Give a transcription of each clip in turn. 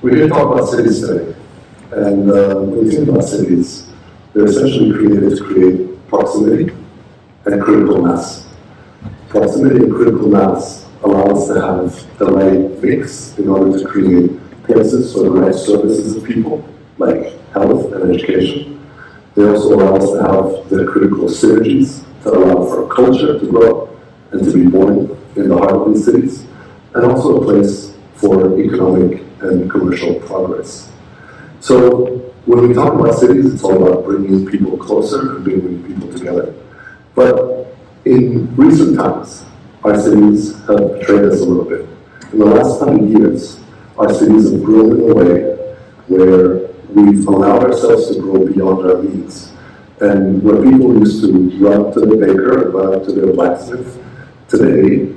We're here to talk about cities today. And when you think about cities, they're essentially created to create proximity and critical mass. Proximity and critical mass allow us to have the right mix in order to create places for the right services of people, like health and education. They also allow us to have the critical synergies that allow for a culture to grow and to be born in the heart of these cities, and also a place for economic and commercial progress. So when we talk about cities, it's all about bringing people closer and bringing people together. But in recent times, our cities have betrayed us a little bit. In the last 100 years, our cities have grown in a way where we've allowed ourselves to grow beyond our means. And where people used to run to the baker and run to their blacksmith, today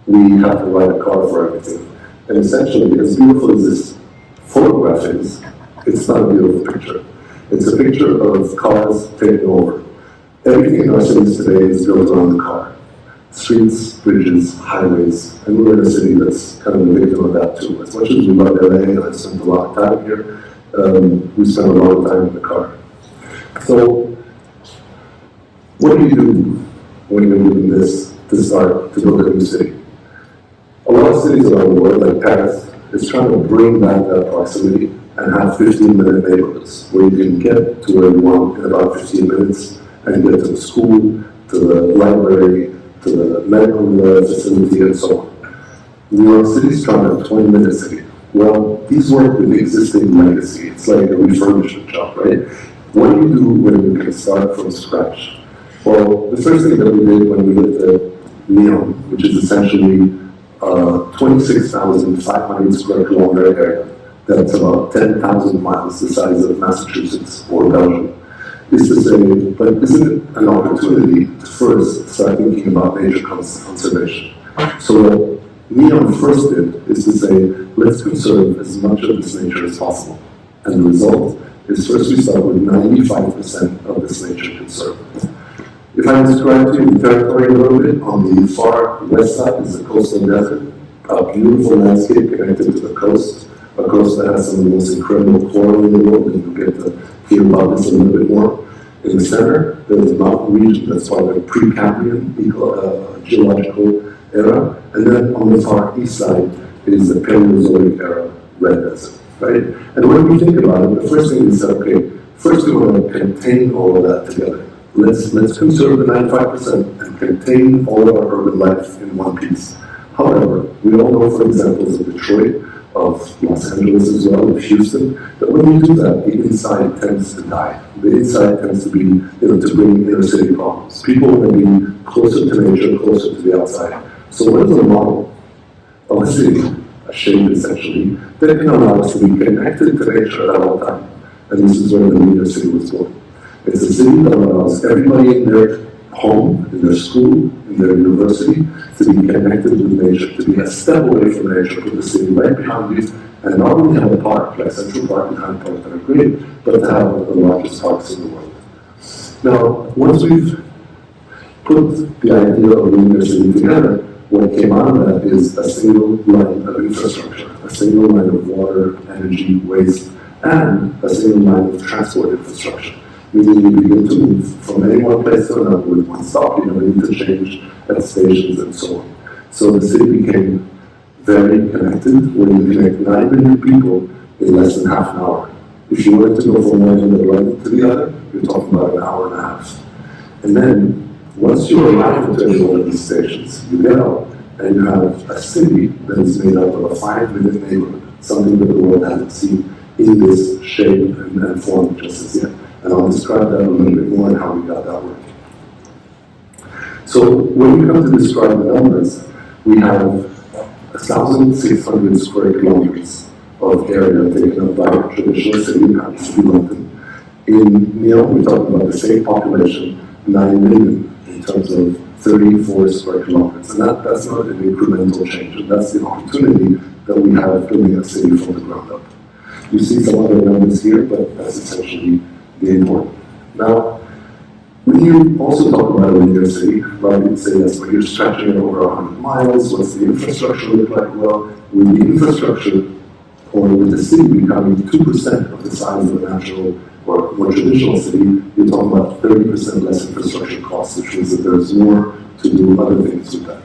we have to ride a car for everything. And essentially, as beautiful as this photograph is, it's not a beautiful picture. It's a picture of cars taking over. Everything in our cities today is built around the car. Streets, bridges, highways, and we're in a city that's kind of a victim of that too. As much as we love LA and I spent a lot of time here, we spend a lot of time in the car. So, what do you do when you're doing this to start to build a new city? A lot of cities around the world, like Paris, is trying to bring back that proximity and have 15-minute neighborhoods where you can get to where you want in about 15 minutes and get to the school, to the library, to the medical facility, and so on. New York City is trying to have a 20-minute city. Well, these work with the existing legacy. It's like a refurbishment job, right? What do you do when you can start from scratch? Well, the first thing that we did when we looked at NEOM, which is essentially a 26,500 square kilometer area, that's about 10,000 miles the size of Massachusetts or Belgium, is to say, but isn't it an opportunity to first start thinking about nature conservation? So what NEOM first did is to say, let's conserve as much of this nature as possible. And the result is first we start with 95% of this nature conserved. If I describe to you the territory a little bit, on the far west side is the coastal desert, a beautiful landscape connected to the coast, a coast that has some of the most incredible coral in the world, and you'll get to hear about this a little bit more. In the center, there's a mountain region that's called the Precambrian geological era, and then on the far east side is the Paleozoic era red desert, right? And when we think about it, the first thing is that, okay, first we want to contain all of that together. Let's conserve the 95% and contain all of our urban life in one piece. However, we all know from examples of Detroit, of Los Angeles as well, of Houston, that when you do that, the inside tends to die. The inside tends to be, to bring inner city problems. People want to be closer to nature, closer to the outside. So what is a model of a city, a shape essentially, that can allow us to be connected to nature at all time? And this is where the New York City was born. It's a city that allows everybody in their home, in their school, in their university, to be connected with nature, to be a step away from nature, with the city right behind you, and not only have a park, like Central Park and Hyde Park that are great, but to have one of the largest parks in the world. Now, once we've put the idea of the New York City together, what came out of that is a single line of infrastructure, a single line of water, energy, waste, and a single line of transport infrastructure. Meaning you begin to move from any one place to another with one stop, you don't need to change at stations and so on. So the city became very connected, where you connect 9 million people in less than half an hour. If you were to go from one end of the line to the other, you're talking about an hour and a half. And then, once you arrive at any one of these stations, you get out and you have a city that is made up of a 5-minute neighborhood, something that the world hasn't seen in this shape and form just as yet. And I'll describe that a little bit more and how we got that working. So when we come to describe the numbers, we have 1,600 square kilometers of area taken up by a traditional city, happens to be London. In NEOM, we're talking about the same population, 9 million, in terms of 34 square kilometers. And that's not an incremental change, and that's the opportunity that we have building a city from the ground up. You see some other numbers here, but that's essentially the important. Now, when you also talk about a linear city, right, you'd say that's when you're stretching it over 100 miles, what's the infrastructure look like? Well, with the infrastructure or with the city becoming 2% of the size of a natural or more traditional city, you're talking about 30% less infrastructure costs, which means that there's more to do other things with that.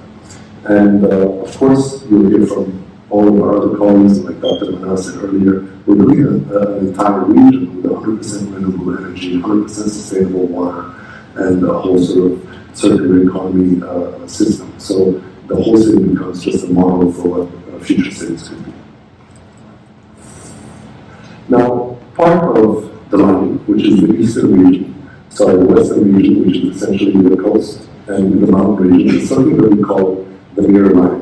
And of course, you'll hear from all of our other colleagues, like Dr. Manal said earlier, we're looking at an entire region with 100% renewable energy, 100% sustainable water, and a whole sort of circular economy system. So the whole city becomes just a model for what future cities could be. Now, part of the line, which is the the western region, which is essentially the coast and the mountain region, is something that we call the mirror line.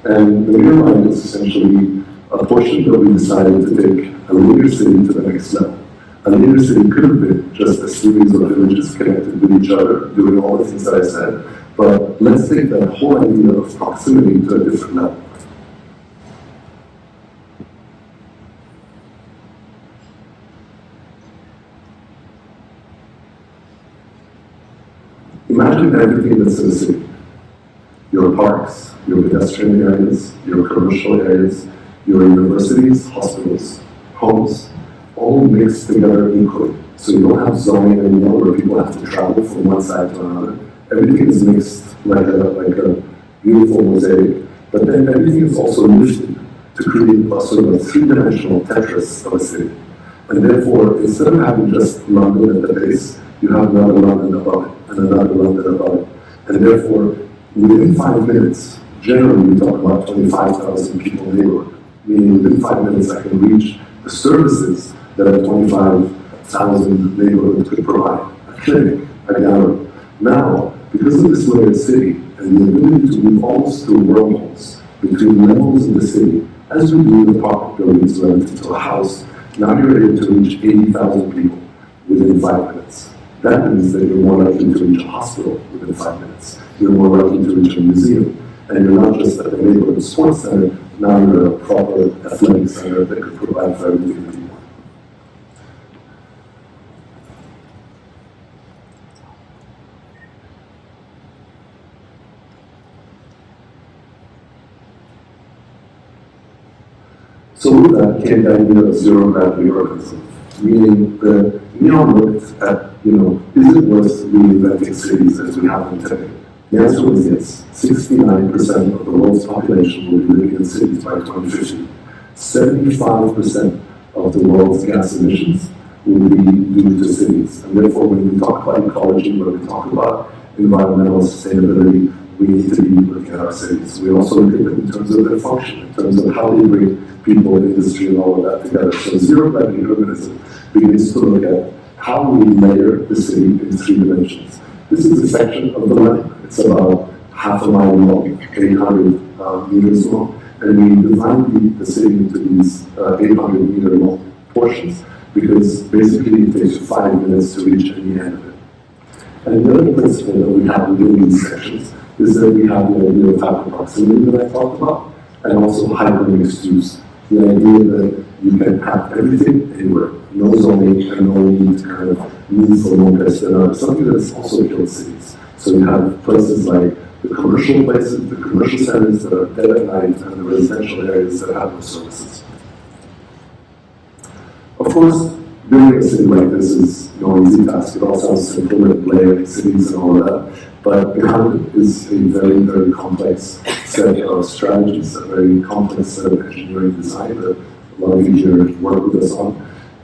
And the mirror line is essentially a portion that we decided to take a linear city to the next level. A linear city could have been just a series of villages connected with each other, doing all the things that I said, but let's take that whole idea of proximity to a different level. Imagine everything that's in the city. Your parks, your pedestrian areas, your commercial areas, your universities, hospitals, homes, all mixed together equally. So you don't have zoning anymore where people have to travel from one side to another. Everything is mixed like a beautiful mosaic, but then everything is also lifted to create a sort of a three-dimensional Tetris of a city. And therefore, instead of having just London at the base, you have another London above it, and another London above it. And therefore, within 5 minutes, generally we talk about 25,000 people neighborhood, meaning within 5 minutes I can reach the services that a 25,000 neighborhood could provide. A clinic, a gallery. Now, because of this layered city and the ability to move almost through wormholes between levels of the city, as we do with apartment buildings relative to a house, now you're able to reach 80,000 people within 5 minutes. That means that you're more likely to reach a hospital within 5 minutes. You're more likely to reach a museum. And you're not just at a neighborhood sports center, now you're a proper athletic center that could provide for everything that you want. So with that came the idea of zero-gravity urbanism, meaning the NEOM looked at, is it worth reinventing cities as we have them today? The answer was yes. 69% of the world's population will be living in cities by 2050. 75% of the world's gas emissions will be due to cities. And therefore, when we talk about ecology, when we talk about environmental sustainability, we need to be looking at our cities. We also look at them in terms of their function, in terms of how they bring people, industry, and all of that together. So zero-gravity urbanism begins to look at how we layer the city in 3 dimensions. This is a section of the line. It's about half a mile long, 800 meters long, and we divide the city into these 800-meter long portions because basically it takes 5 minutes to reach any end of it. And the other principle that we have within these sections is that we have the idea of hyper-proximity that I talked about, and also hyper-mixed use. The idea that you can have everything anywhere, no zoning and no need to kind of need for one place to another, something that's also killed cities. So you have places like the commercial places, the commercial centers that are dead at night, and the residential areas that have no services. Of course, building a city like this is no easy task. It all sounds simple with layering cities and all of that, but behind it is a very, very complex set of strategies, a very complex set of engineering design that a lot of you here work with us on.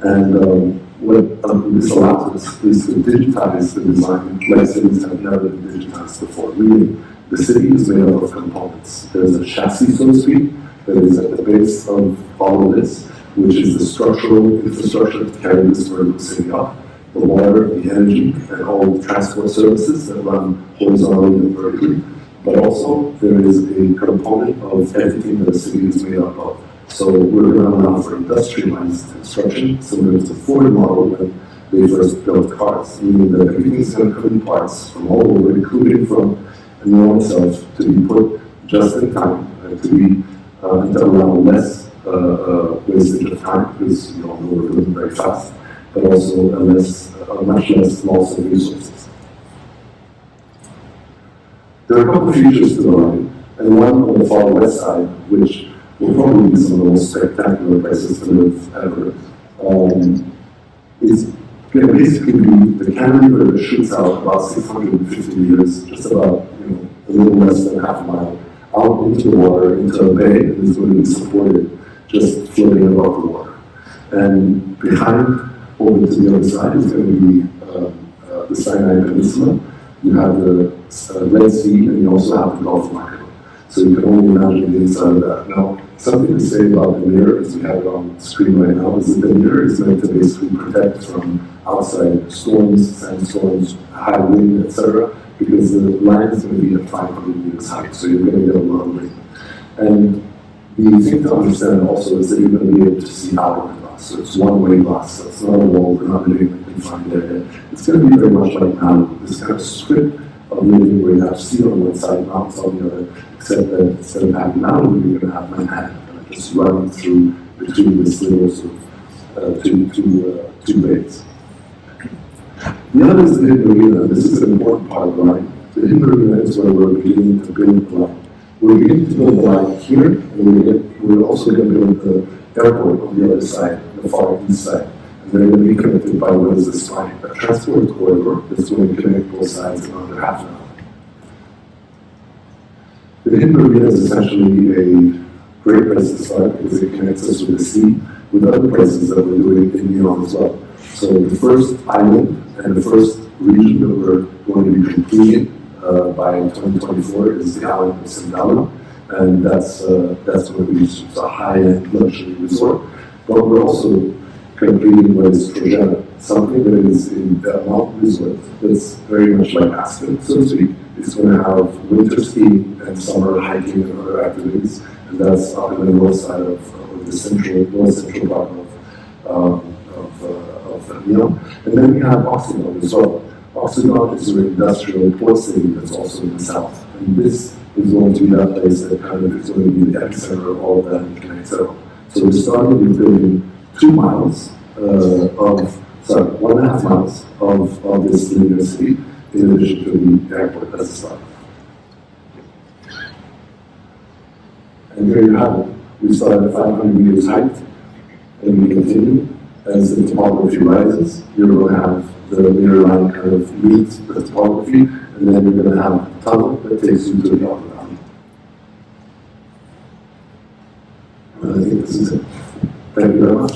And what this allows us is to digitize the design like cities have never been digitized before. Meaning, the city is made up of components. There's a chassis, so to speak, that is at the base of all of this, which is the structural infrastructure to carry this vertical city up, the water, the energy, and all the transport services that run horizontally and vertically. But also, there is a component of everything that a city is made up of. So we're going to allow for industrialized construction, similar to the Ford model when they first built cars, meaning that everything is going to come in parts from all over, including from NEOM itself, to be put just in time, to allow less wastage of time, because we're moving very fast, but also a much less loss of resources. There are a couple of features to the line, and one on the far west side, which will probably be some of the most spectacular places to live ever. It's going to basically be the cantilever that shoots out about 650 meters, just about, a little less than half a mile, out into the water, into a bay, and is going to be supported just floating above the water. And behind, over to the other side, is going to be the Sinai Peninsula. You have the Red Sea, and you also have the Gulf of Mexico. So you can only imagine the inside of that. Now, something to say about the mirror, as we have it on the screen right now, is that the mirror is meant to basically protect from outside storms, sandstorms, high wind, etc., because the line is going to be at 500 meters high, so you're going to get a lot of rain. And the thing to understand also is that you're going to be able to see out of the glass. So it's one-way glass, so it's not a wall, we're not living in a confined area. It's going to be very much like Malibu, this kind of strip of living where you have sea on one side, mountains on the other, except that instead of having Malibu, you're going to have Manhattan, just running through between these little sort of two bays. The other is the hidden arena. This is an important part of the line. The hidden arena is where we're beginning to build the line. We're beginning to build the line here, and we're also going to build the airport on the other side, the far east side. And they're going to be connected by what is this line, a transport corridor that's going to connect both sides in under half an hour. The hidden arena is essentially a great place to start because it connects us with the sea, with other places that we're doing in NEOM as well. So the first island and the first region that we're going to be completing by 2024 is the island of Sindala, and that's going to be a high-end luxury resort. But we're also completing what is Trojana, something that is in the mountain resort that's very much like Aspen, so to speak. It's going to have winter skiing and summer hiking and other activities, and that's up in the north side of the north central part of NEOM. And then we have Oxygon as well. Oxygon is an industrial port city that's also in the south, and this is going to be that place that kind of is going to be the epicenter of all of that interconnect. So we started with building 2 miles 1.5 miles of this linear city, in addition to the airport as a start. And there you have it. We started at 500 meters height, and we continue. As the topography rises, you're going to have the linear line kind of meet the topography, and then you're going to have a tunnel that takes you to the upper valley. And I think this is it. Thank you very much.